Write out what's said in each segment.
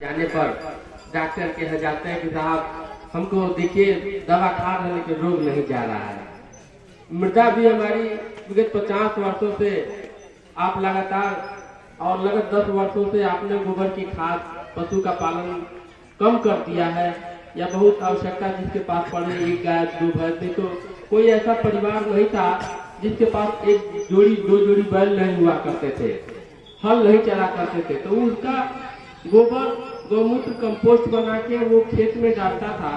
जाने पर डॉक्टर के यहाँ जाते हैं कि साहब हमको देखिए दवा खा रहे लेकिन रोग नहीं जा रहा है। मृदा भी हमारी विगत 50 वर्षों से आप लगातार और लगभग 10 वर्षों से आपने गोबर की खाद पशु का पालन कम कर दिया है या बहुत आवश्यकता जिसके पास पड़े एक गाय 2 भैंस नहीं तो कोई ऐसा परिवार नहीं था जिसके पास एक जोड़ी 2 जोड़ी बैल नहीं हुआ करते थे, हल नहीं चला करते थे, तो उसका गोबर गौमूत्र कंपोस्ट बना के वो खेत में डालता था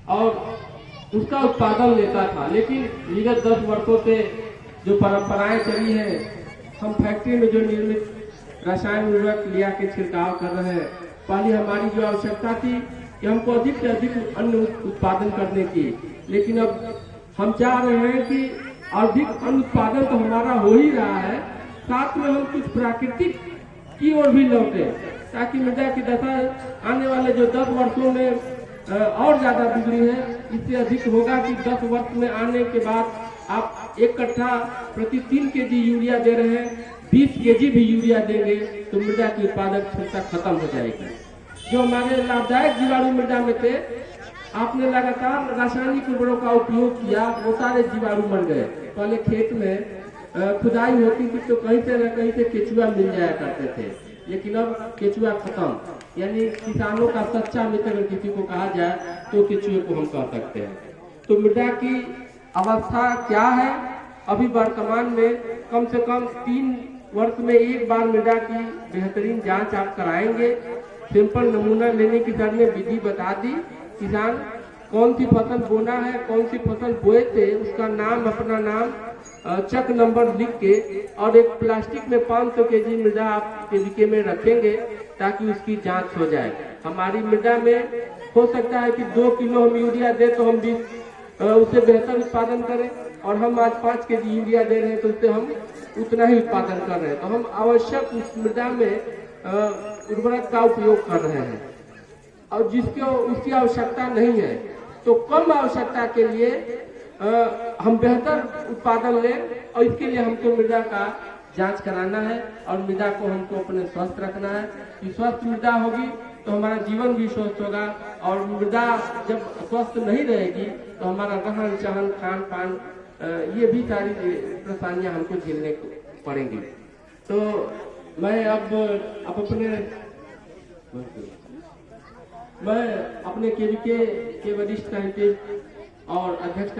और उसका उत्पादन लेता था। लेकिन विगत 10 वर्षों से जो परंपराएं चली है, हम फैक्ट्री में जो निर्मित रासायनिक उर्वरक लिया के छिड़काव कर रहे हैं। पहले हमारी जो आवश्यकता थी कि हमको अधिक से अधिक अन्न उत्पादन करने की, लेकिन अब हम चाह रहे हैं कि अधिक अन्न उत्पादन तो हमारा हो ही रहा है, साथ में हम कुछ प्राकृतिक की ओर भी लौटे ताकि मृदा की दशा आने वाले जो 10 वर्षों में और ज्यादा बिगड़ी है, इससे अधिक होगा कि 10 वर्ष में आने के बाद आप 1 कट्ठा प्रति 3 केजी यूरिया दे रहे हैं, 20 केजी भी यूरिया देंगे तो मृदा की उत्पादक क्षमता खत्म हो जाएगी। जो हमारे लाभदायक जीवाणु मृदा में थे, आपने लगातार रासायनिक उर्वरकों का उपयोग किया, वो सारे जीवाणु मर गए। पहले खेत में खुदाई होती थी तो कहीं से न कहीं से केचुआ मिल जाया करते थे, लेकिन अब केचुआ खत्म, यानी किसानों का सच्चा मित्र किसी को कहा जाए तो केचुए को हम कह सकते हैं। तो मृदा की अवस्था क्या है? अभी वर्तमान में कम से कम 3 वर्ष में एक बार मृदा की बेहतरीन जांच आप कराएंगे। सिंपल नमूना लेने की सर ने विधि बता दी। किसान कौन सी फसल बोना है, कौन सी फसल बोए थे, उसका नाम, अपना नाम, चक नंबर लिख के और एक प्लास्टिक में 500 केजी मृदा आप केवीके में रखेंगे ताकि उसकी जांच हो जाए। हमारी मृदा में हो सकता है कि 2 किलो हम यूरिया दे तो हम भी उससे बेहतर उत्पादन करें, और हम आज 5 केजी यूरिया दे रहे हैं तो उससे हम उतना ही उत्पादन कर रहे हैं। तो हम आवश्यक उस मृदा में उर्वरक का उपयोग कर रहे हैं, और जिसको उसकी आवश्यकता नहीं है तो कम आवश्यकता के लिए हम बेहतर उत्पादन लें, और इसके लिए हमको मृदा का जांच कराना है और मृदा को हमको अपने स्वस्थ रखना है। कि स्वस्थ मृदा होगी तो हमारा जीवन भी स्वस्थ होगा, और मृदा जब स्वस्थ नहीं रहेगी तो हमारा रहन सहन खान पान ये भी सारी परेशानियां हमको झेलने पड़ेंगी। तो मैं अब अपने केवीके के वरिष्ठ साइंटिस्ट और अध्यक्ष का